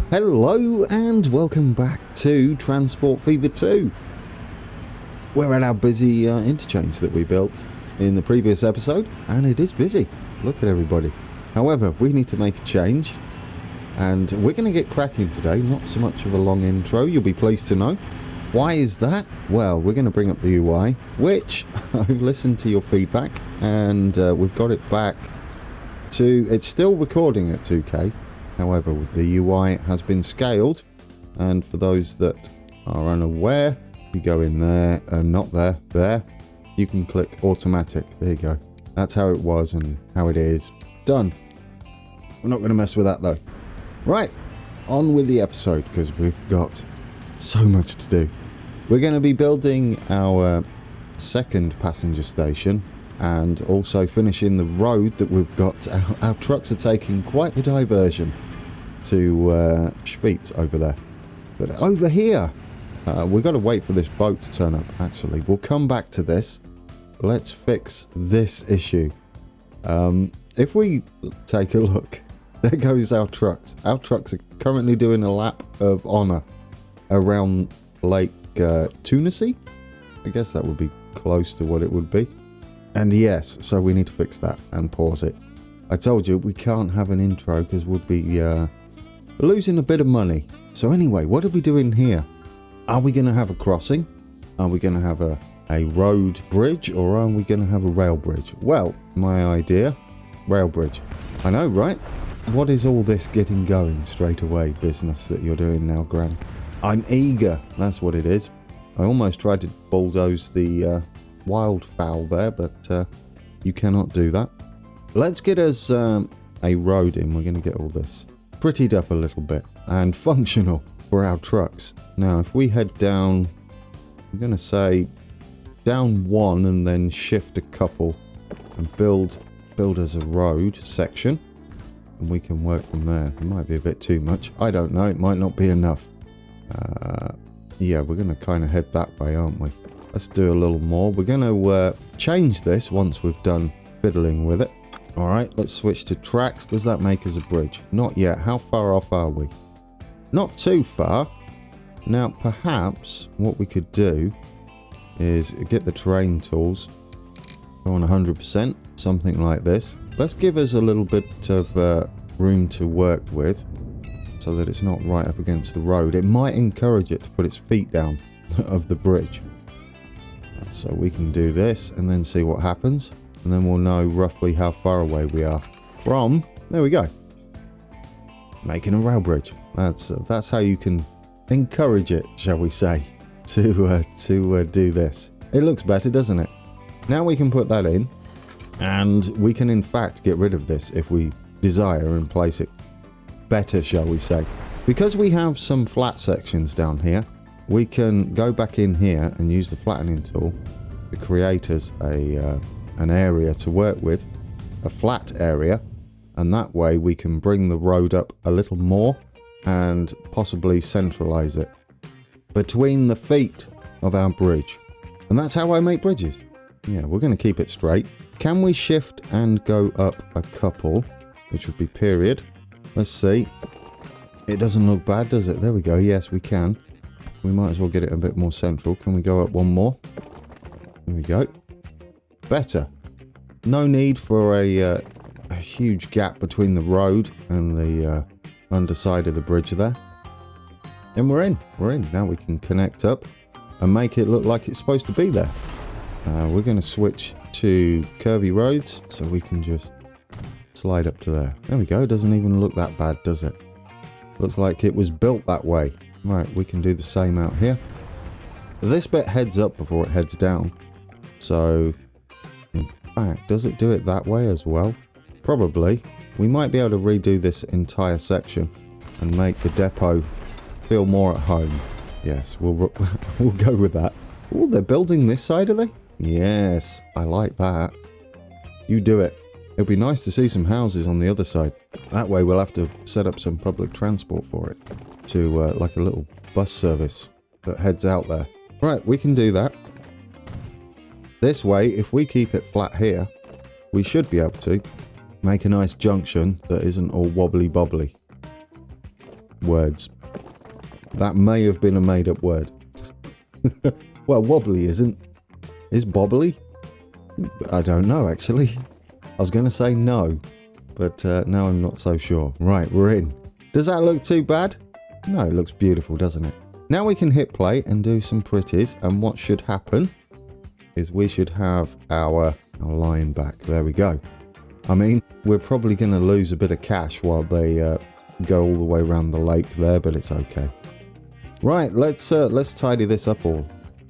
Hello and welcome back to Transport Fever 2. We're at our busy interchange that we built in the previous episode, and it is busy. Look at everybody. However, we need to make a change, and we're going to get cracking today. Not so much of a long intro, you'll be pleased to know. Why is that? Well, we're going to bring up the UI, which I've listened to your feedback, and we've got it back to... It's still recording at 2K. However, the UI has been scaled, and for those that are unaware, you go in there, not there, there, you can click automatic. There you go. That's how it was and how it is. Done. We're not going to mess with that though. Right, on with the episode, because we've got so much to do. We're going to be building our second passenger station, and also finishing the road that we've got. Our trucks are taking quite a diversion to Spitz over there. But over here, we've got to wait for this boat to turn up, actually. We'll come back to this. Let's fix this issue. If we take a look, there goes our trucks. Our trucks are currently doing a lap of honour around Lake Tunisi. I guess that would be close to what it would be. And yes, so we need to fix that and pause it. I told you we can't have an intro because we'd be losing a bit of money. So anyway, what are we doing here? Are we going to have a crossing? Are we going to have a road bridge, or are we going to have a rail bridge? Well, my idea, rail bridge. I know, right? What is all this getting going straight away business that you're doing now, Gran? I'm eager, that's what it is. I almost tried to bulldoze the wildfowl there, but you cannot do that. Let's get us a road in. We're going to get all this prettied up a little bit and functional for our trucks. Now, if we head down, I'm going to say down one and then shift a couple and build as a road section, and we can work from there. It might be a bit too much. I don't know. It might not be enough. Yeah, we're going to kind of head that way, aren't we? Let's do a little more. We're going to change this once we've done fiddling with it. All right, let's switch to tracks. Does that make us a bridge? Not yet. How far off are we? Not too far. Now, perhaps what we could do is get the terrain tools, go on 100%, something like this. Let's give us a little bit of room to work with so that it's not right up against the road. It might encourage it to put its feet down of the bridge. So we can do this and then see what happens. And then we'll know roughly how far away we are from, there we go, making a rail bridge. That's how you can encourage it, shall we say, to do this. It looks better, doesn't it? Now we can put that in, and we can in fact get rid of this if we desire and place it better, shall we say. Because we have some flat sections down here, we can go back in here and use the flattening tool to create us an area to work with, a flat area, and that way we can bring the road up a little more and possibly centralize it between the feet of our bridge. And that's how I make bridges. Yeah, we're going to keep it straight. Can we shift and go up a couple, which would be period? Let's see. It doesn't look bad, does it? There we go. Yes, we can. We might as well get it a bit more central. Can we go up one more? There we go. Better. No need for a huge gap between the road and the underside of the bridge there. And we're in. We're in. Now we can connect up and make it look like it's supposed to be there. We're going to switch to curvy roads so we can just slide up to there. There we go. Doesn't even look that bad, does it? Looks like it was built that way. Right, we can do the same out here. This bit heads up before it heads down. So, in fact, does it do it that way as well? Probably. We might be able to redo this entire section and make the depot feel more at home. Yes, we'll go with that. Oh, they're building this side, are they? Yes, I like that. You do it. It'll be nice to see some houses on the other side. That way we'll have to set up some public transport for it. To like a little bus service that heads out there. Right, we can do that. This way, if we keep it flat here, we should be able to make a nice junction that isn't all wobbly bobbly. words. That may have been a made-up word. Well, wobbly isn't. Is bobbly? I don't know, actually. I was going to say no, but now I'm not so sure. Right, we're in. Does that look too bad? No, it looks beautiful, doesn't it? Now we can hit play and do some pretties, and what should happen is we should have our line back. There we go. I mean, we're probably going to lose a bit of cash while they go all the way around the lake there, but it's okay. Right, let's tidy this up all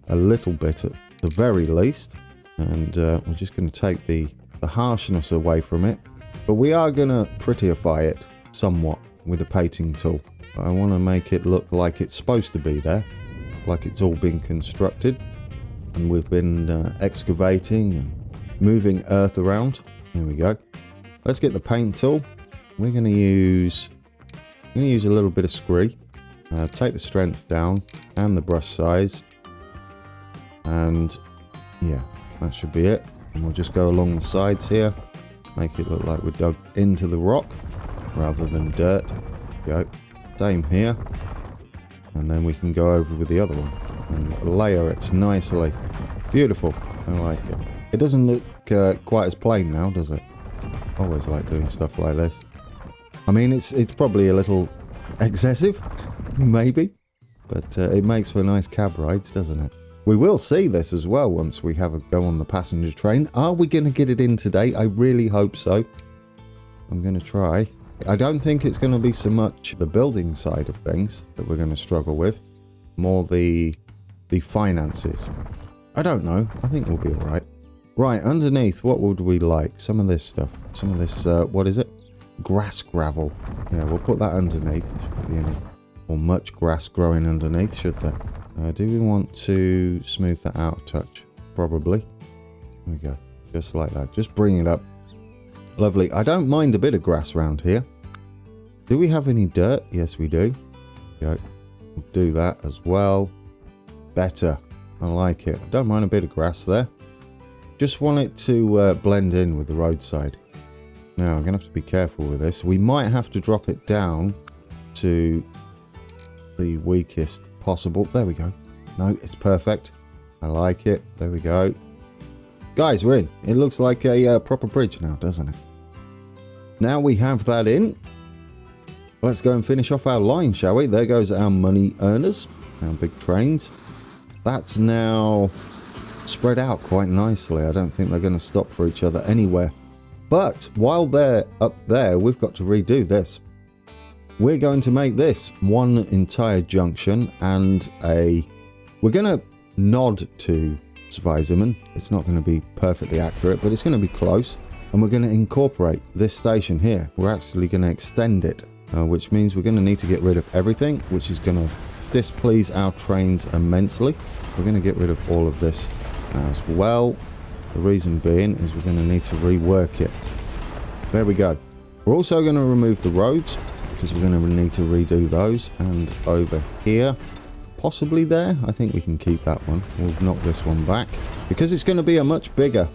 a little bit at the very least, and we're just going to take the harshness away from it, but we are going to prettyify it somewhat with a painting tool. I want to make it look like it's supposed to be there, like it's all been constructed, and we've been excavating and moving earth around. Here we go. Let's get the paint tool. We're going to use a little bit of scree. Take the strength down and the brush size, and yeah, that should be it. And we'll just go along the sides here, make it look like we're dug into the rock rather than dirt. Go. Same here, and then we can go over with the other one and layer it nicely. Beautiful. I like it. It doesn't look quite as plain now, does it? Always like doing stuff like this. I mean, it's probably a little excessive, maybe, but it makes for nice cab rides, doesn't it? We will see this as well once we have a go on the passenger train. Are we going to get it in today? I really hope so. I'm going to try. I don't think it's going to be so much the building side of things that we're going to struggle with, more the finances. I don't know. I think we'll be all right. Right, underneath, what would we like? Some of this stuff. Some of this, what is it? Grass gravel. Yeah, we'll put that underneath. There shouldn't be any or much grass growing underneath, should there? Do we want to smooth that out a touch? Probably. There we go. Just like that. Just bring it up. Lovely. I don't mind a bit of grass around here. Do we have any dirt? Yes, we do. Go. We'll do that as well. Better. I like it. I don't mind a bit of grass there. Just want it to blend in with the roadside. Now, I'm going to have to be careful with this. We might have to drop it down to the weakest possible. There we go. No, it's perfect. I like it. There we go. Guys, we're in. It looks like a proper bridge now, doesn't it? Now we have that in. Let's go and finish off our line, shall we? There goes our money earners, our big trains. That's now spread out quite nicely. I don't think they're going to stop for each other anywhere. But while they're up there, we've got to redo this. We're going to make this one entire junction and we're going to nod to Zweisimmen. It's not going to be perfectly accurate, but it's going to be close. And we're going to incorporate this station here. We're actually going to extend it, which means we're going to need to get rid of everything, which is going to displease our trains immensely. We're going to get rid of all of this as well. The reason being is we're going to need to rework it. There we go. We're also going to remove the roads because we're going to need to redo those. And over here, possibly there, I think we can keep that one. We'll knock this one back because it's going to be a much bigger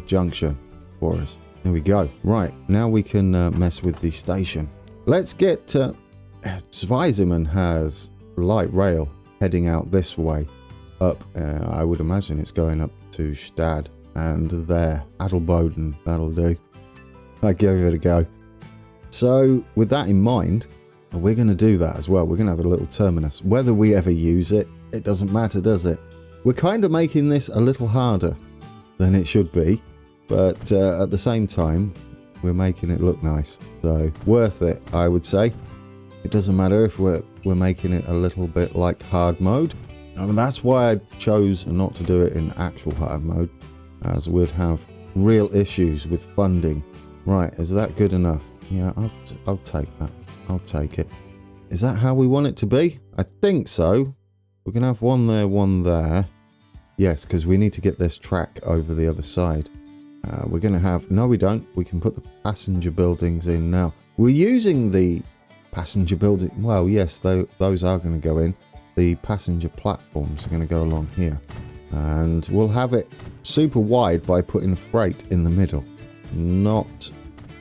junction for us. There we go. Right, now we can mess with the station. Let's get Zweisimmen has light rail heading out this way up. I would imagine it's going up to Stad and there. Adelboden, that'll do. I gave it a go. So with that in mind, we're going to do that as well. We're going to have a little terminus. Whether we ever use it, it doesn't matter, does it? We're kind of making this a little harder than it should be, but at the same time, we're making it look nice. So worth it, I would say. It doesn't matter if we're making it a little bit like hard mode. And that's why I chose not to do it in actual hard mode, as we'd have real issues with funding. Right, is that good enough? Yeah, I'll take that. I'll take it. Is that how we want it to be? I think so. We're going to have one there. Yes, because we need to get this track over the other side. We're going to have... No, we don't. We can put the passenger buildings in now. We're using the passenger building... Well, yes, those are going to go in. The passenger platforms are going to go along here. And we'll have it super wide by putting freight in the middle. Not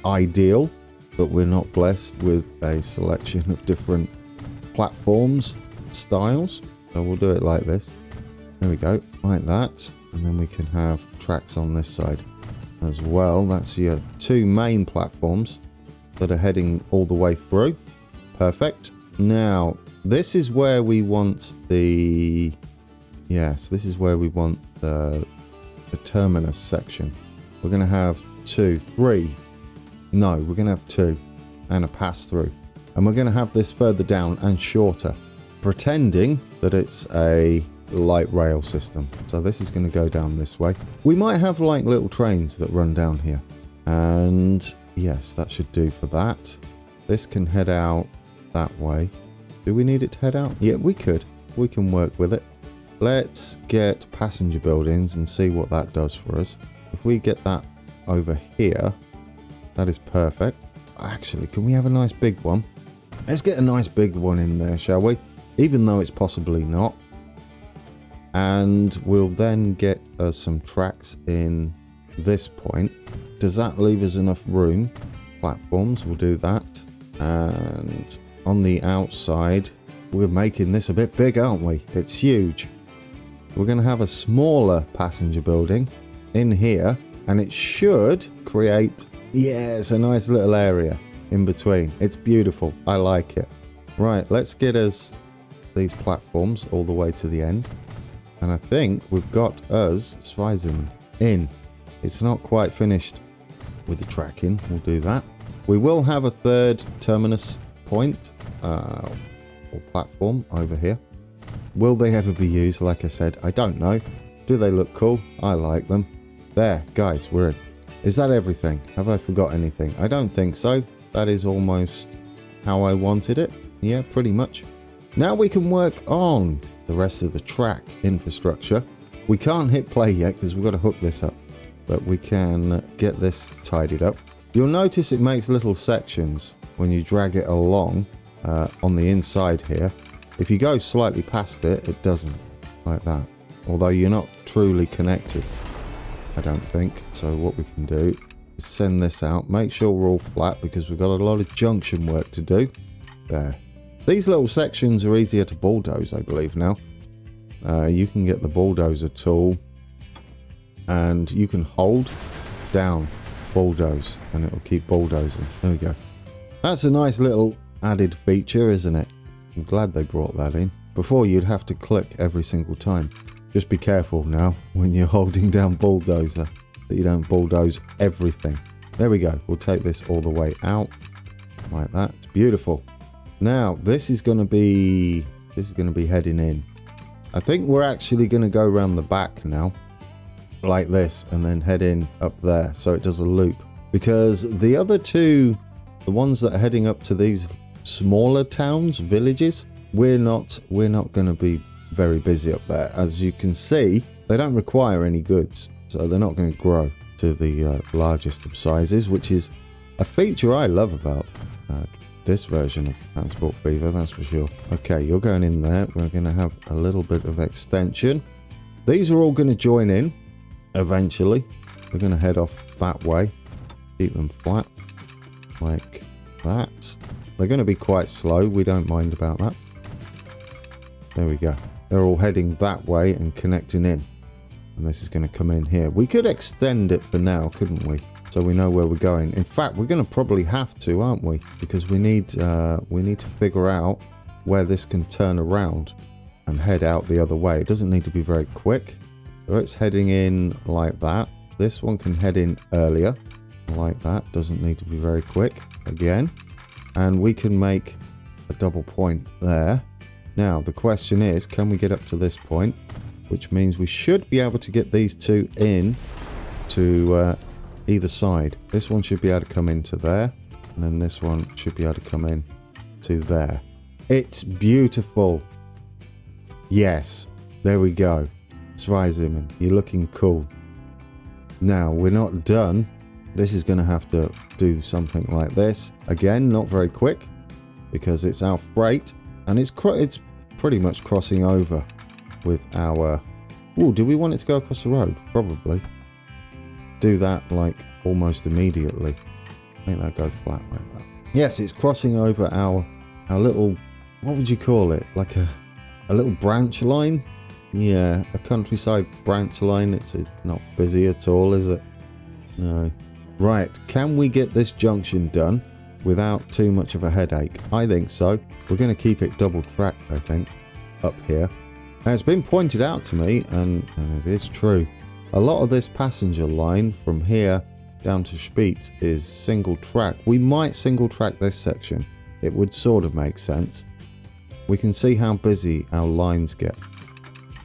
ideal, but we're not blessed with a selection of different platforms styles. So we'll do it like this. There we go, like that. And then we can have tracks on this side as well. That's your 2 main platforms that are heading all the way through. Perfect. Now, this is where we want the... Yes, this is where we want the Terminus section. We're going to have 2, 3. No, we're going to have 2 and a pass through. And we're going to have this further down and shorter, pretending that it's a light rail system. So this is going to go down this way. We might have like little trains that run down here. And yes, that should do for that. This can head out that way. Do we need it to head out? Yeah, we could. We can work with it. Let's get passenger buildings and see what that does for us. If we get that over here, that is perfect. Actually, can we have a nice big one? Let's get a nice big one in there, shall we? Even though it's possibly not. And we'll then get us some tracks in this point. Does that leave us enough room? Platforms, we'll do that. And on the outside, we're making this a bit big, aren't we? It's huge. We're going to have a smaller passenger building in here, and it should create, yes, a nice little area in between. It's beautiful. I like it. Right, let's get us these platforms all the way to the end. And I think we've got us Sveisen in. It's not quite finished with the tracking. We'll do that. We will have a third terminus point or platform over here. Will they ever be used? Like I said, I don't know. Do they look cool? I like them. There, guys, we're in. Is that everything? Have I forgot anything? I don't think so. That is almost how I wanted it. Yeah, pretty much. Now we can work on the rest of the track infrastructure. We can't hit play yet because we've got to hook this up, but we can get this tidied up. You'll notice it makes little sections when you drag it along on the inside here. If you go slightly past it, it doesn't, like that. Although you're not truly connected, I don't think. So what we can do is send this out, make sure we're all flat because we've got a lot of junction work to do. There. These little sections are easier to bulldoze, I believe now. You can get the bulldozer tool and you can hold down bulldoze and it'll keep bulldozing. There we go. That's a nice little added feature, isn't it? I'm glad they brought that in. Before you'd have to click every single time. Just be careful now when you're holding down bulldozer that you don't bulldoze everything. There we go. We'll take this all the way out like that. It's beautiful. Now this is going to be heading in. I think we're actually going to go around the back now like this and then head in up there so it does a loop, because the other two, the ones that are heading up to these smaller towns, villages, we're not going to be very busy up there. As you can see, they don't require any goods, so they're not going to grow to the largest of sizes, which is a feature I love about this version of Transport Fever, that's for sure. Okay, you're going in there. We're going to have a little bit of extension. These are all going to join in eventually. We're going to head off that way, keep them flat like that. They're going to be quite slow. We don't mind about that. There we go. They're all heading that way and connecting in. And this is going to come in here. We could extend it for now, couldn't we? So we know where we're going. In fact, we're going to probably have to, aren't we? Because we need to figure out where this can turn around and head out the other way. It doesn't need to be very quick. So it's heading in like that. This one can head in earlier like that. Doesn't need to be very quick again. And we can make a double point there. Now, the question is, can we get up to this point? Which means we should be able to get these two in to either side. This one should be able to come into there. And then this one should be able to come in to there. It's beautiful. Yes, there we go. Sveisen, you're looking cool. Now, we're not done. This is going to have to do something like this. Again, not very quick because it's our freight and it's pretty much crossing over with our... Oh, do we want it to go across the road? Probably. Do that like almost immediately. Make that go flat like that. Yes, it's crossing over our little what would you call it? Like a little branch line? Yeah, a countryside branch line. It's not busy at all, is it? No. Right, can we get this junction done without too much of a headache? I think so. We're going to keep it double tracked, I think, up here. Now, it's been pointed out to me, and it is true. A lot of this passenger line from here down to Spitz is single track. We might single track this section. It would sort of make sense. We can see how busy our lines get.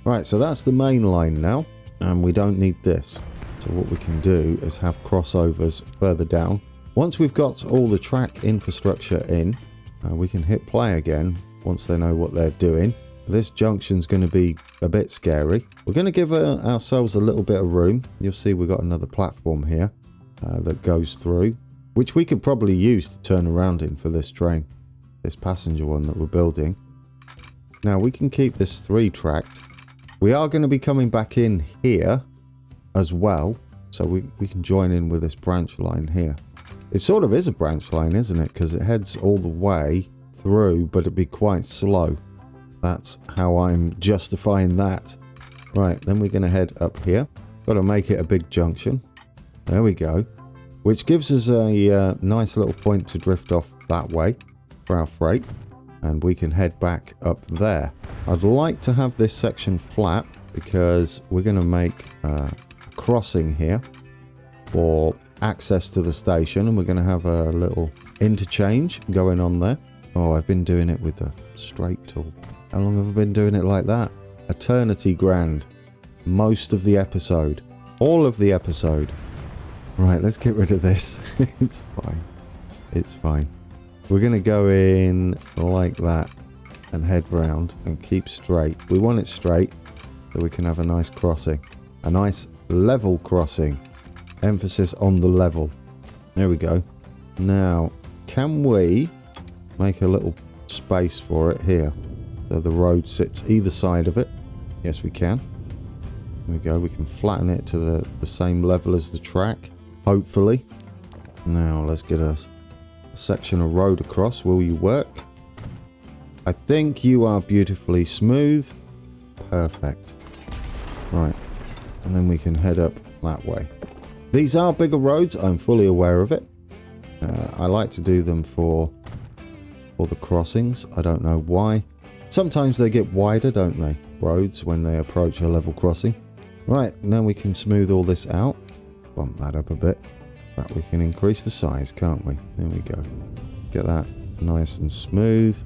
Right, so that's the main line now, and we don't need this. So what we can do is have crossovers further down. Once we've got all the track infrastructure in, we can hit play again once they know what they're doing. This junction's going to be a bit scary. We're going to give ourselves a little bit of room. You'll see we've got another platform here that goes through, which we could probably use to turn around in for this train, this passenger one that we're building. Now we can keep this 3-tracked. We are going to be coming back in here as well, so we can join in with this branch line here. It sort of is a branch line, isn't it? Because it heads all the way through, but it'd be quite slow. That's how I'm justifying that. Right, then we're going to head up here. Got to make it a big junction. There we go. Which gives us a nice little point to drift off that way for our freight. And we can head back up there. I'd like to have this section flat because we're going to make a crossing here for access to the station, and we're going to have a little interchange going on there. Oh, I've been doing it with a straight tool. How long have I been doing it like that? Eternity grand. Most of the episode. All of the episode. Right, let's get rid of this. It's fine. It's fine. We're going to go in like that and head round and keep straight. We want it straight so we can have a nice crossing. A nice level crossing. Emphasis on the level. There we go. Now, can we make a little space for it here? So the road sits either side of it. Yes, we can. There we go. We can flatten it to the same level as the track. Hopefully. Now, let's get a section of road across. Will you work? I think you are beautifully smooth. Perfect. Right. And then we can head up that way. These are bigger roads. I'm fully aware of it. I like to do them for the crossings. I don't know why. Sometimes they get wider, don't they? Roads when they approach a level crossing. Right. Now we can smooth all this out. Bump that up a bit. But we can increase the size, can't we? There we go. Get that nice and smooth.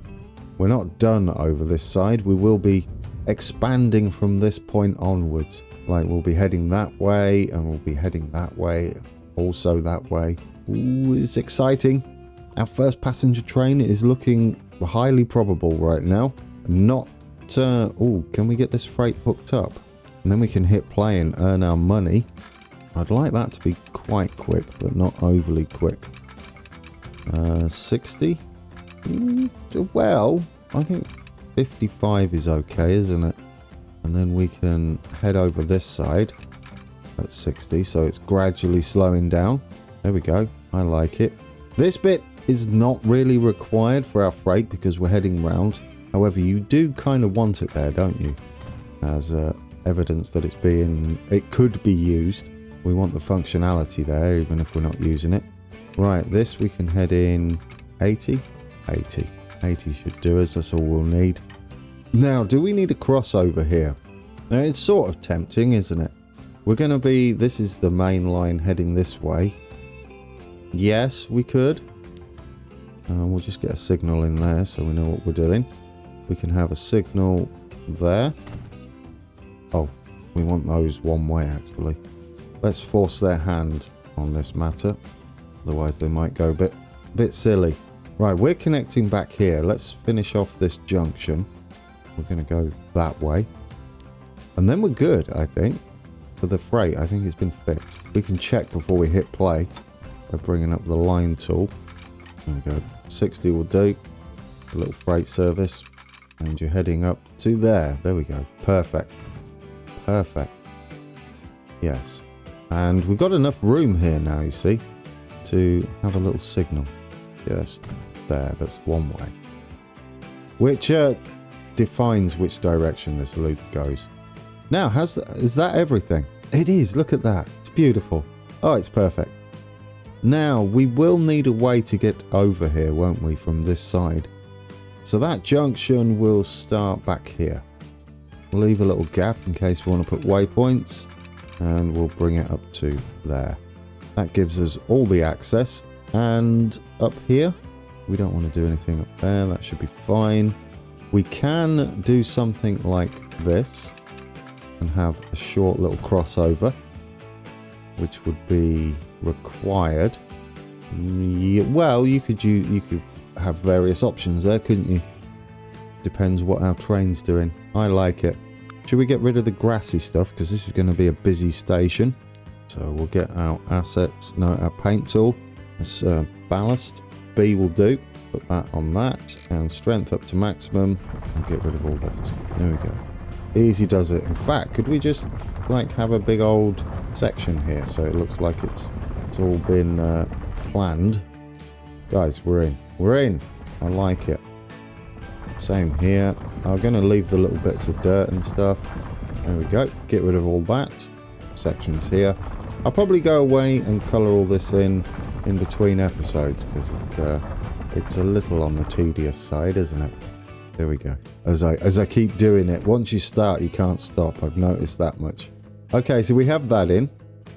We're not done over this side. We will be expanding from this point onwards. Like we'll be heading that way, and we'll be heading that way, also that way. Ooh, it's exciting. Our first passenger train is looking highly probable right now. Not... oh, can we get this freight hooked up? And then we can hit play and earn our money. I'd like that to be quite quick, but not overly quick. 60? Well, I think 55 is okay, isn't it? And then we can head over this side at 60, so it's gradually slowing down. There we go. I like it. This bit is not really required for our freight because we're heading round. However, you do kind of want it there, don't you? As evidence that it could be used. We want the functionality there, even if we're not using it. Right, this we can head in 80. 80 should do us. That's all we'll need. Now, do we need a crossover here? Now, it's sort of tempting, isn't it? We're going to be... This is the main line heading this way. Yes, we could. We'll just get a signal in there so we know what we're doing. We can have a signal there. Oh, we want those one way, actually. Let's force their hand on this matter. Otherwise, they might go a bit silly. Right, we're connecting back here. Let's finish off this junction. We're going to go that way. And then we're good, I think. For the freight, I think it's been fixed. We can check before we hit play by bringing up the line tool. There we go. 60 will do. A little freight service. And you're heading up to there. There we go. Perfect. Perfect. Yes. And we've got enough room here now, you see, to have a little signal. Just there. That's one way. which defines which direction this loop goes. Now, is that everything? It is. Look at that. It's beautiful. Oh, it's perfect. Now, we will need a way to get over here, won't we, from this side? So that junction will start back here. We'll leave a little gap in case we want to put waypoints, and we'll bring it up to there. That gives us all the access. And up here, we don't want to do anything up there. That should be fine. We can do something like this and have a short little crossover, which would be required. Yeah, well, you could have various options there, couldn't you? Depends what our train's doing. I like it. Should we get rid of the grassy stuff, because this is going to be a busy station? So we'll get our assets, no, our paint tool. It's ballast. B will do. Put that on that, and strength up to maximum, and get rid of all that. There we go. Easy does it. In fact, could we just like have a big old section here so it looks like it's all been planned? Guys, we're in. I like it. Same here. I'm going to leave the little bits of dirt and stuff. There we go. Get rid of all that. Sections here. I'll probably go away and colour all this in between episodes, because it's a little on the tedious side, isn't it? There we go. As I keep doing it, once you start, you can't stop. I've noticed that much. Okay, so we have that in.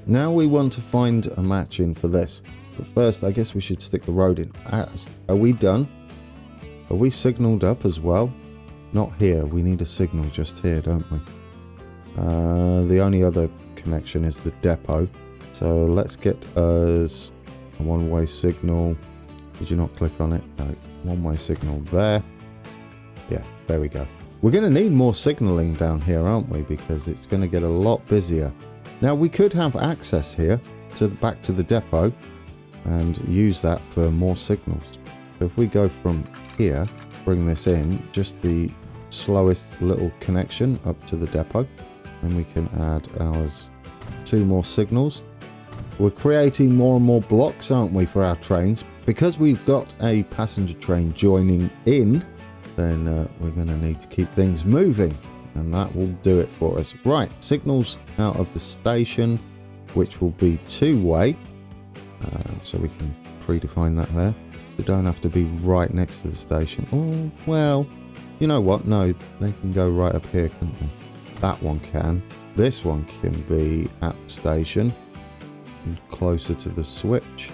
Now we want to find a match in for this. But first, I guess we should stick the road in. Are we done? Are we signalled up as well? Not here. We need a signal just here, don't we? The only other connection is the depot. So let's get us a one-way signal. Did you not click on it? No. One-way signal there. Yeah, there we go. We're going to need more signalling down here, aren't we? Because it's going to get a lot busier. Now, we could have access here back to the depot and use that for more signals. So if we go from here, bring this in, just the slowest little connection up to the depot, then we can add ours 2 more signals. We're creating more and more blocks, aren't we, for our trains? Because we've got a passenger train joining in, then we're going to need to keep things moving, and that will do it for us. Right, signals out of the station, which will be 2-way, so we can predefine that there. They don't have to be right next to the station. Oh, well, you know what? No, they can go right up here, couldn't they? That one can. This one can be at the station, and closer to the switch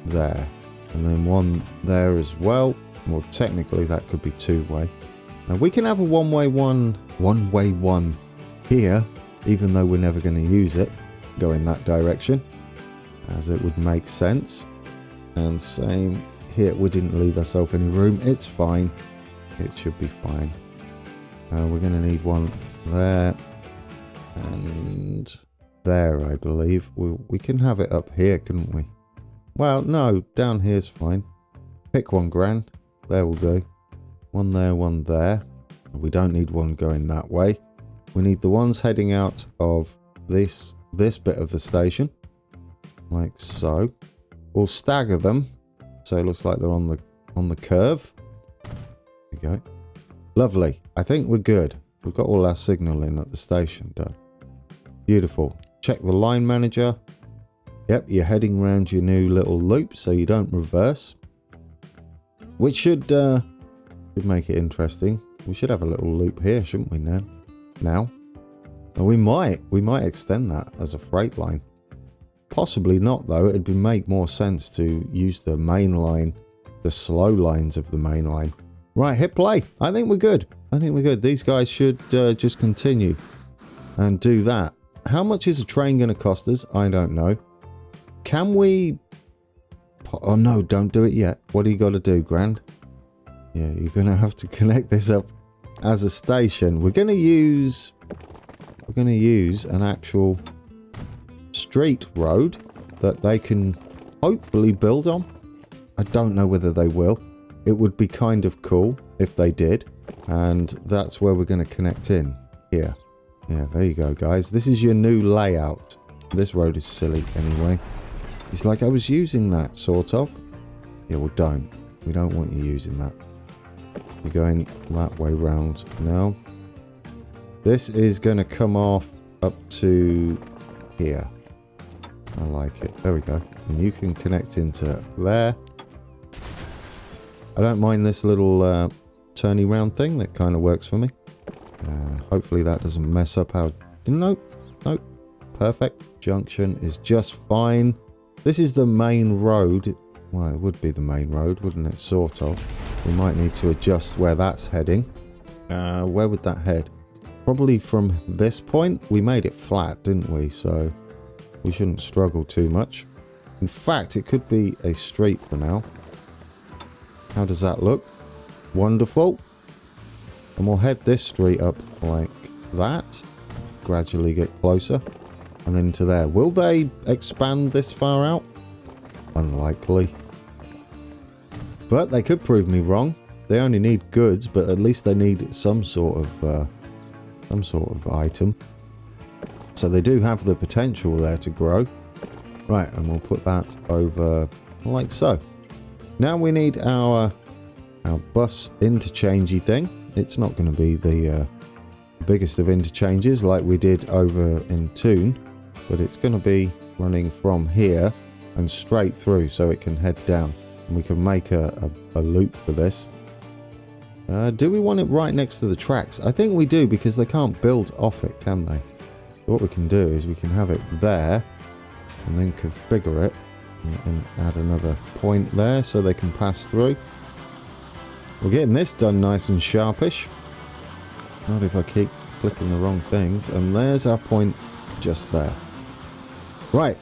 there, and then one there as well. Well, technically that could be 2-way. Now we can have a one-way one here, even though we're never going to use it. Go in that direction, as it would make sense. And same here. We didn't leave ourselves any room. It's fine. It should be fine. We're going to need one there and there, I believe. We can have it up here, couldn't we? Well, no, down here's fine. Pick one, Gran. There will do. One there, one there. We don't need one going that way. We need the ones heading out of this bit of the station, like so. We'll stagger them so it looks like they're on the curve. There we go. Lovely. I think we're good. We've got all our signalling at the station done. Beautiful. Check the line manager. Yep, you're heading around your new little loop so you don't reverse. Which should make it interesting. We should have a little loop here, shouldn't we, now? And we might extend that as a freight line. Possibly not, though. It'd make more sense to use the main line, the slow lines of the main line. Right, hit play. I think we're good. These guys should just continue and do that. How much is a train going to cost us? I don't know. Can we... Oh, no, don't do it yet. What do you got to do, Grand? Yeah, you're going to have to connect this up as a station. We're going to use an actual street road that they can hopefully build on. I don't know whether they will. It would be kind of cool if they did. And that's where we're going to connect in here. Yeah, there you go, guys. This is your new layout. This road is silly anyway. It's like I was using that, sort of. Yeah, well, don't. We don't want you using that. You're going that way round now. This is going to come off up to here. I like it. There we go. And you can connect into there. I don't mind this little turny round thing. That kind of works for me. Hopefully that doesn't mess up our... Nope. Nope. Perfect. Junction is just fine. This is the main road. Well, it would be the main road, wouldn't it? Sort of. We might need to adjust where that's heading. Where would that head? Probably from this point. We made it flat, didn't we? So we shouldn't struggle too much. In fact, it could be a street for now. How does that look? Wonderful. And we'll head this street up like that. Gradually get closer. And then to there. Will they expand this far out? Unlikely. But they could prove me wrong. They only need goods, but at least they need some sort of item. So they do have the potential there to grow. Right, and we'll put that over like so. Now we need our bus interchangey thing. It's not going to be the biggest of interchanges like we did over in Toon, but it's going to be running from here and straight through so it can head down. And we can make a loop for this. Do we want it right next to the tracks? I think we do, because they can't build off it, can they? So what we can do is we can have it there and then configure it and add another point there so they can pass through. We're getting this done nice and sharpish. Not if I keep clicking the wrong things. And there's our point just there. Right.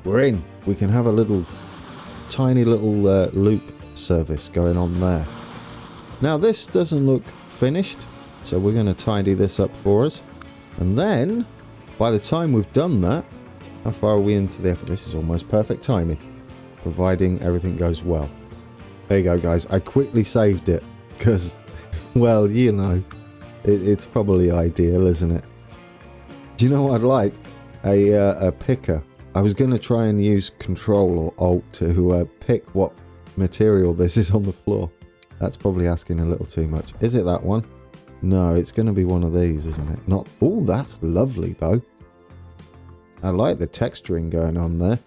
We're in. We can have a little tiny little loop service going on there. Now this doesn't look finished, so we're going to tidy this up for us. And then, by the time we've done that, how far are we into the effort? This is almost perfect timing, providing everything goes well. There you go, guys. I quickly saved it, because, well, you know, it's probably ideal, isn't it? Do you know what I'd like? A picker. I was going to try and use Control or Alt to pick what material this is on the floor. That's probably asking a little too much. Is it that one? No, it's going to be one of these, isn't it? Not. Oh, that's lovely, though. I like the texturing going on there.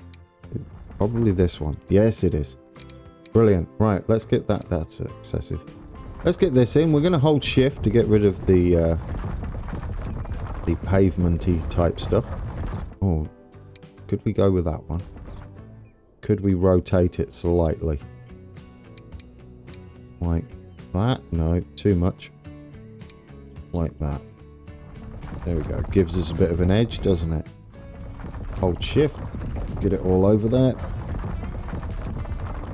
Probably this one. Yes, it is. Brilliant. Right, let's get that. That's excessive. Let's get this in. We're going to hold shift to get rid of the pavement-y type stuff. Oh, could we go with that one? Could we rotate it slightly? Like that? No, too much. Like that. There we go. Gives us a bit of an edge, doesn't it? Hold shift. Get it all over there.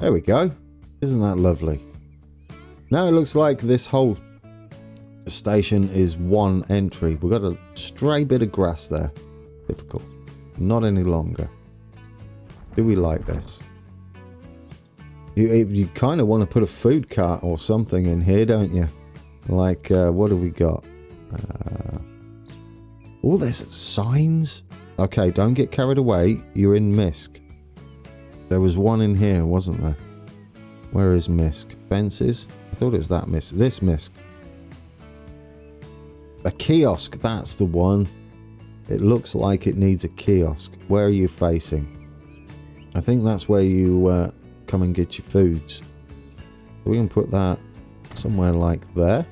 There we go. Isn't that lovely? Now it looks like this whole station is one entry. We've got a stray bit of grass there. Typical. Not any longer. Do we like this? You kind of want to put a food cart or something in here, don't you? Like, what have we got? Oh, there's signs. Okay, don't get carried away. You're in Misk. There was one in here, wasn't there? Where is Misk? Fences? I thought it was that Misk. This Misk. A kiosk, that's the one. It looks like it needs a kiosk. Where are you facing? I think that's where you come and get your foods. So we can put that somewhere like there.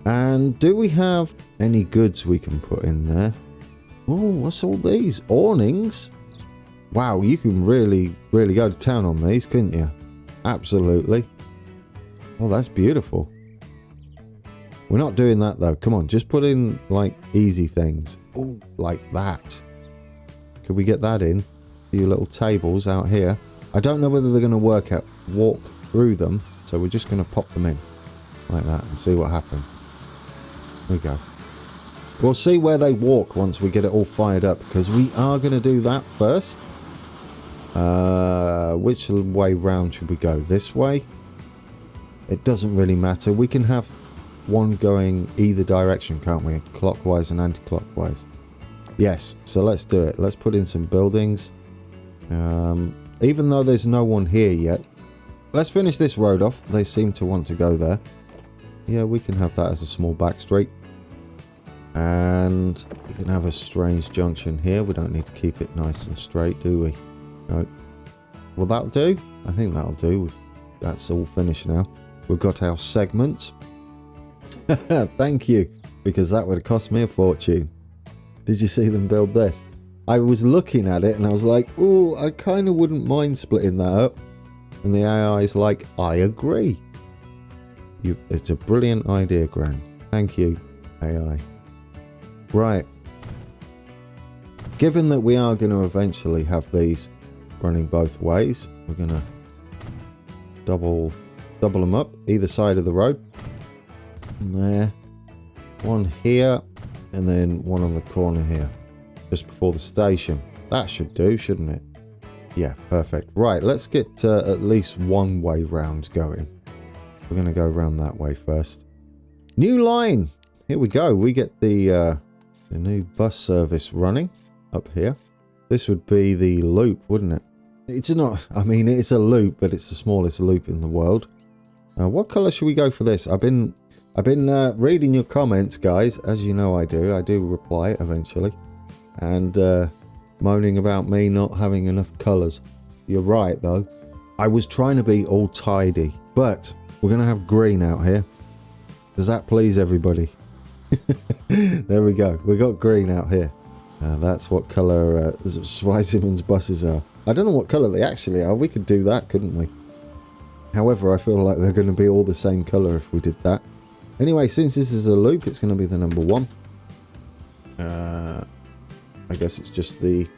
And do we have any goods we can put in there? Oh, what's all these? Awnings? Wow, you can really go to town on these, couldn't you? Absolutely. Oh, that's beautiful. We're not doing that though. Come on, just put in like easy things. Oh, like that. Could we get that in? A few little tables out here. I don't know whether they're going to walk through them. So we're just going to pop them in like that and see what happens. There we go. We'll see where they walk once we get it all fired up, because we are going to do that first. Which way round should we go? This way? It doesn't really matter. We can have one going either direction, can't we? Clockwise and anti-clockwise. Yes, so let's do it. Let's put in some buildings. Even though there's no one here yet, let's finish this road off. They seem to want to go there. Yeah, we can have that as a small back street. And we can have a strange junction here. We don't need to keep it nice and straight, do we? No. Will that do? I think that'll do. That's all finished now. We've got our segments. Thank you, because that would have cost me a fortune. Did you see them build this? I was looking at it and I was like, oh, I kind of wouldn't mind splitting that up. And the AI is like, I agree. It's a brilliant idea, Gran. Thank you, AI. Right. Given that we are going to eventually have these running both ways, we're going to double them up either side of the road. And there. One here, and then one on the corner here. Just before the station. That should do, shouldn't it? Yeah, perfect. Right, let's get at least one way round going. We're going to go around that way first. New line! Here we go. We get the new bus service running up here. This would be the loop, wouldn't it? It's not, I mean, it's a loop, but it's the smallest loop in the world. What colour should we go for this? I've been reading your comments, guys. As you know I do reply eventually. And moaning about me not having enough colours. You're right, though. I was trying to be all tidy, but we're going to have green out here. Does that please everybody? There we go. We got green out here. That's what colour Zweisimmen's buses are. I don't know what colour they actually are. We could do that, couldn't we? However, I feel like they're going to be all the same colour if we did that. Anyway, since this is a loop, it's going to be the number 1. I guess it's just the...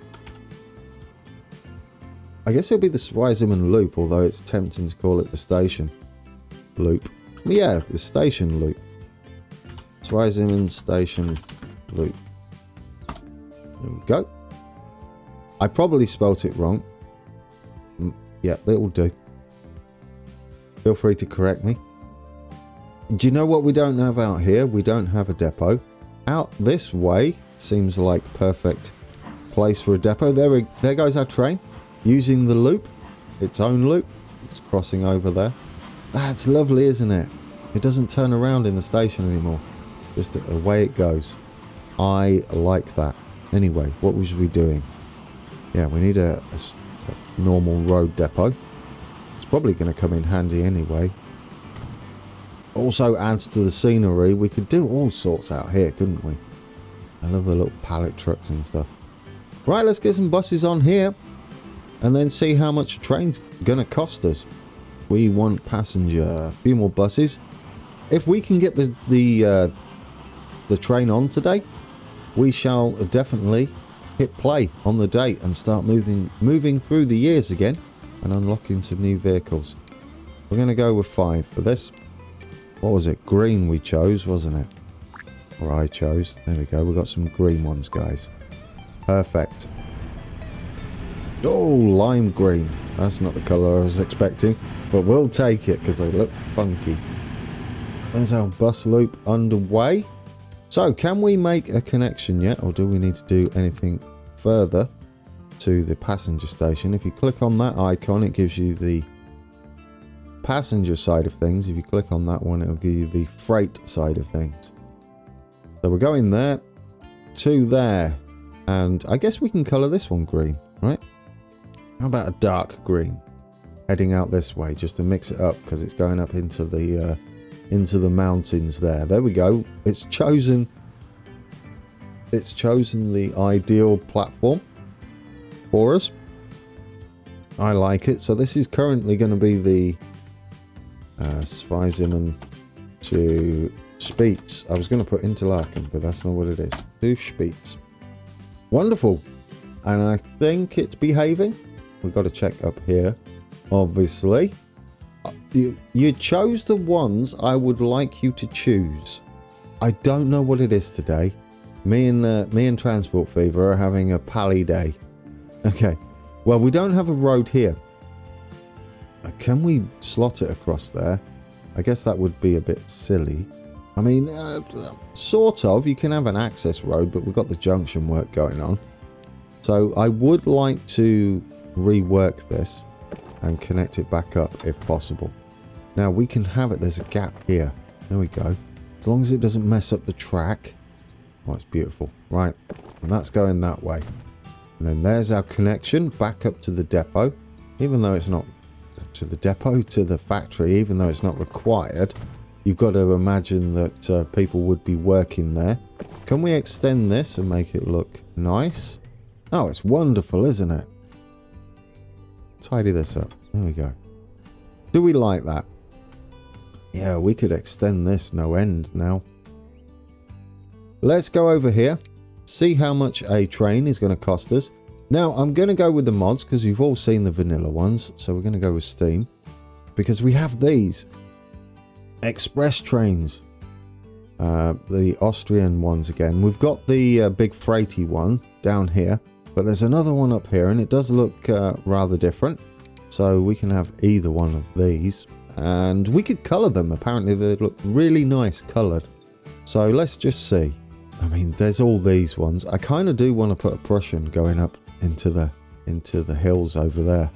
I guess it'll be the Zweisimmen loop, although it's tempting to call it the station loop. Yeah, the station loop. Zweisimmen station loop. There we go. I probably spelt it wrong. Yeah, it'll do. Feel free to correct me. Do you know what we don't have out here? We don't have a depot. Out this way seems like perfect place for a depot. There goes our train. Using the loop. Its own loop. It's crossing over there. That's lovely, isn't it? It doesn't turn around in the station anymore. Just away it goes. I like that. Anyway, what was we doing? Yeah, we need a normal road depot. It's probably going to come in handy anyway. Also adds to the scenery. We could do all sorts out here, couldn't we? I love the little pallet trucks and stuff. Right, let's get some buses on here. And then see how much a train's going to cost us. We want passenger. A few more buses. If we can get the train on today, we shall definitely hit play on the date and start moving through the years again and unlocking some new vehicles. We're going to go with 5 for this. What was it? Green we chose, wasn't it? Or I chose. There we go. We got some green ones, guys. Perfect. Oh, lime green. That's not the colour I was expecting, but we'll take it because they look funky. There's our bus loop underway. So, can we make a connection yet, or do we need to do anything further to the passenger station? If you click on that icon, it gives you the passenger side of things. If you click on that one, it'll give you the freight side of things. So we're going there to there, and I guess we can colour this one green, right? How about a dark green? Heading out this way just to mix it up because it's going up into the mountains there. There we go. It's chosen the ideal platform for us. I like it. So this is currently going to be the Zweisimmen to Spitz. I was going to put Interlaken, but that's not what it is. To Spitz. Wonderful. And I think it's behaving. We've got to check up here, obviously. You chose the ones I would like you to choose. I don't know what it is today. Me and Transport Fever are having a pally day. Okay. Well, we don't have a road here. Can we slot it across there? I guess that would be a bit silly. I mean, sort of. You can have an access road, but we've got the junction work going on. So I would like to rework this. and connect it back up if possible. Now we can have it, there's a gap here. There we go. As long as it doesn't mess up the track. Oh, it's beautiful. Right, and that's going that way. And then there's our connection back up to the depot. Even though it's not to the depot, to the factory, even though it's not required, you've got to imagine that people would be working there. Can we extend this and make it look nice? Oh, it's wonderful, isn't it? Tidy this up. There we go. Do we like that? Yeah, we could extend this no end now. Let's go over here. See how much a train is going to cost us. Now, I'm going to go with the mods because you've all seen the vanilla ones. So we're going to go with Steam. Because we have these. Express trains. The Austrian ones again. We've got the big freighty one down here. But there's another one up here and it does look rather different. So we can have either one of these. And we could colour them. Apparently they look really nice coloured. So let's just see. I mean, there's all these ones. I kind of do want to put a Prussian going up into the hills over there.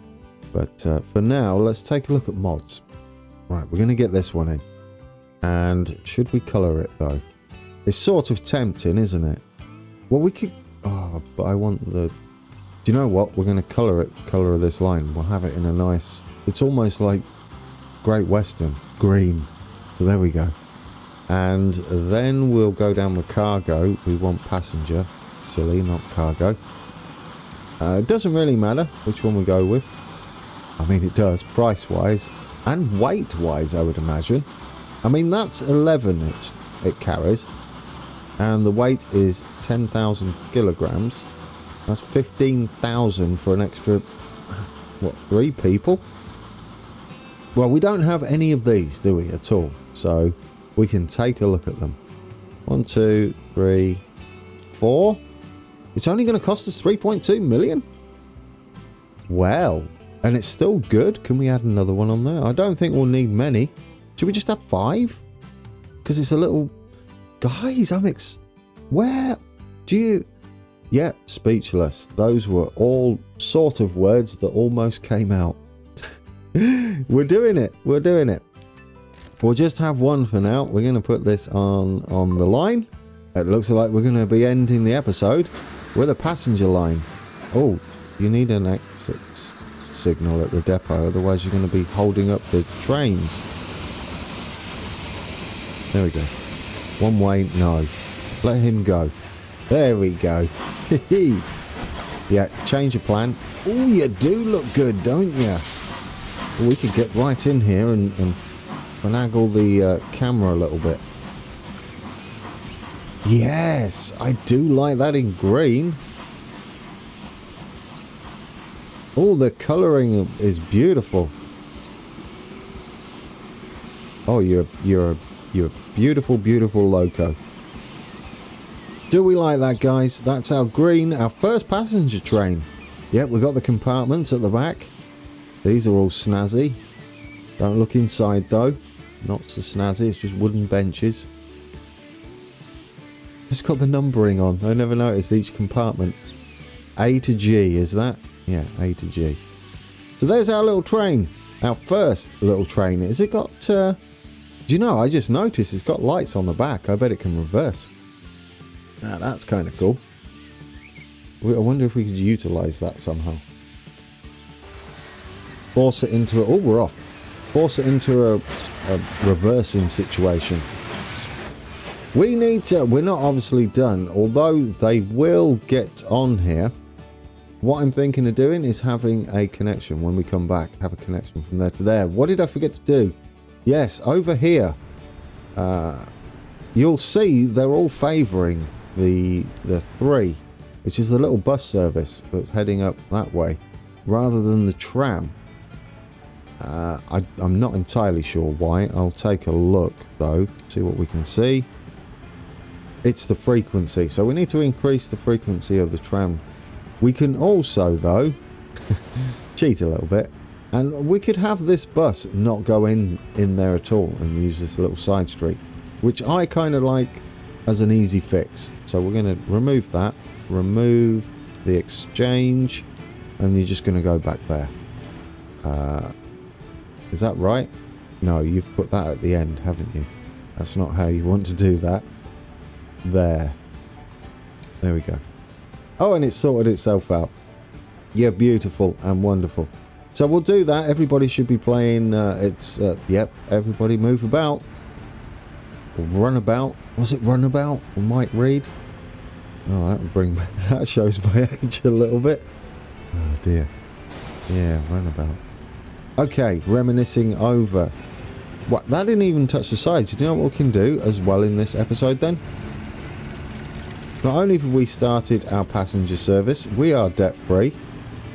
But for now, let's take a look at mods. Right, we're going to get this one in. And should we colour it though? It's sort of tempting, isn't it? Well, we could... Oh, but I want the... Do you know what? We're going to colour it, the colour of this line. We'll have it in a nice... It's almost like Great Western. Green. So there we go. And then we'll go down with cargo. We want passenger. Silly, not cargo. It doesn't really matter which one we go with. I mean, it does, price-wise. And weight-wise, I would imagine. I mean, that's 11 it carries. And the weight is 10,000 kilograms. That's 15,000 for an extra, what, 3 people? Well, we don't have any of these, do we, at all? So we can take a look at them. 1, 2, 3, 4. It's only going to cost us 3.2 million? Well, and it's still good. Can we add another one on there? I don't think we'll need many. Should we just have 5? Because it's a little... Guys, where do you... Yeah, speechless. Those were all sort of words that almost came out. We're doing it. We're doing it. We'll just have one for now. We're going to put this on the line. It looks like we're going to be ending the episode with a passenger line. Oh, you need an exit signal at the depot. Otherwise, you're going to be holding up the trains. There we go. One way, no. Let him go. There we go. Yeah, change of plan. Oh, you do look good, don't you? We could get right in here and finagle the camera a little bit. Yes, I do like that in green. Oh, the colouring is beautiful. Oh, you're a beautiful, beautiful loco. Do we like that, guys? That's our green, our first passenger train. Yep, we've got the compartments at the back. These are all snazzy. Don't look inside, though. Not so snazzy, it's just wooden benches. It's got the numbering on. I never noticed each compartment. A to G, is that? Yeah, A to G. So there's our little train. Our first little train. Has it got... Do you know, I just noticed it's got lights on the back. I bet it can reverse. Now, that's kind of cool. I wonder if we could utilise that somehow. Force it into... Oh, we're off. Force it into a reversing situation. We need to... We're not obviously done. Although they will get on here. What I'm thinking of doing is having a connection when we come back. Have a connection from there to there. What did I forget to do? Yes, over here. You'll see they're all favouring the 3. Which is the little bus service that's heading up that way. Rather than the tram. I'm not entirely sure why. I'll take a look though. See what we can see. It's the frequency. So we need to increase the frequency of the tram. We can also though cheat a little bit. And we could have this bus not go in there at all. And use this little side street. Which I kind of like as an easy fix. So we're going to remove that. Remove the exchange. And you're just going to go back there. Is that right? No, you've put that at the end, haven't you? That's not how you want to do that. There we go. Oh, and it sorted itself out. Yeah, beautiful and wonderful. So we'll do that. Everybody should be playing. Yep, everybody move about. Or run about. Was it run about? We might read. Oh, that would bring that shows my age a little bit. Oh dear. Yeah, run about. Okay, reminiscing over. What? That didn't even touch the sides. Do you know what we can do as well in this episode then? Not only have we started our passenger service, we are debt free.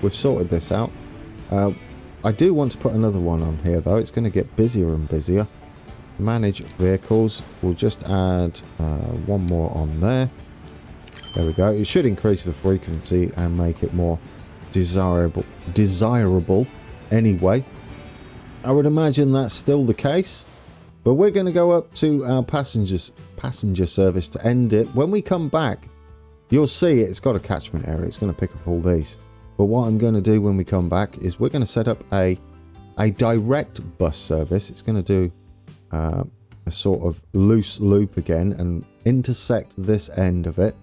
We've sorted this out. I do want to put another one on here though. It's going to get busier and busier. Manage vehicles. We'll just add one more on there. There we go. It should increase the frequency and make it more desirable anyway. I would imagine that's still the case. But we're going to go up to our passenger service to end it. When we come back, you'll see it's got a catchment area. It's going to pick up all these. But what I'm going to do when we come back is we're going to set up a direct bus service. It's going to do a sort of loose loop again and intersect this end of it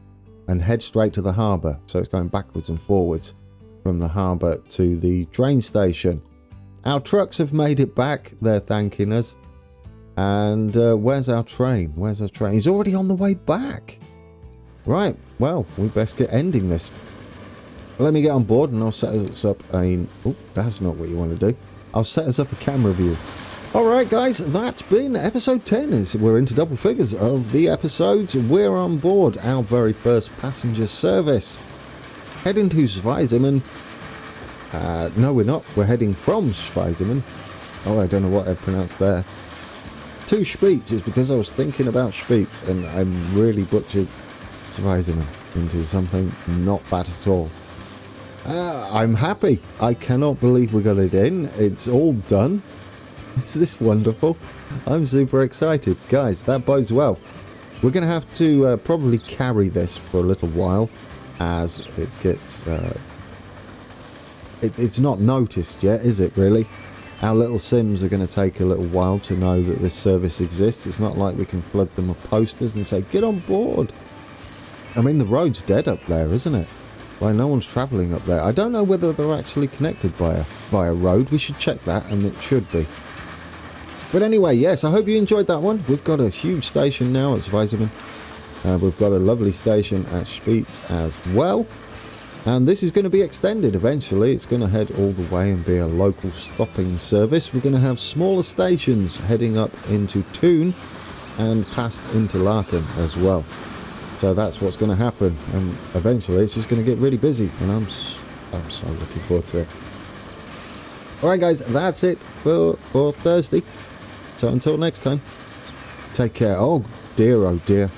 and head straight to the harbour. So it's going backwards and forwards from the harbour to the train station. Our trucks have made it back. They're thanking us. And where's our train? Where's our train? He's already on the way back. Right. Well, we best get ending this. Let me get on board and I'll set us up a... Oh, that's not what you want to do. I'll set us up a camera view. Alright guys, that's been episode 10. We're into double figures of the episodes. We're on board our very first passenger service. Heading to Schweizimen. No, we're not. We're heading from Schweizimen. Oh, I don't know what I pronounced there. To Spitz is because I was thinking about Spitz and I really butchered Schweizimen into something not bad at all. I'm happy. I cannot believe we got it in. It's all done. Is this wonderful? I'm super excited. Guys, that bodes well. We're going to have to probably carry this for a little while as it gets... It's not noticed yet, is it really? Our little Sims are going to take a little while to know that this service exists. It's not like we can flood them with posters and say, get on board. I mean, the road's dead up there, isn't it? Like, no one's travelling up there. I don't know whether they're actually connected by a road. We should check that, and it should be. But anyway, yes, I hope you enjoyed that one. We've got a huge station now at Schweizimen. We've got a lovely station at Spitz as well. And this is going to be extended eventually. It's going to head all the way and be a local stopping service. We're going to have smaller stations heading up into Thun and past Interlaken as well. So that's what's going to happen. And eventually it's just going to get really busy. And I'm so looking forward to it. Alright guys, that's it for Thursday. So until next time, take care. Oh dear, oh dear.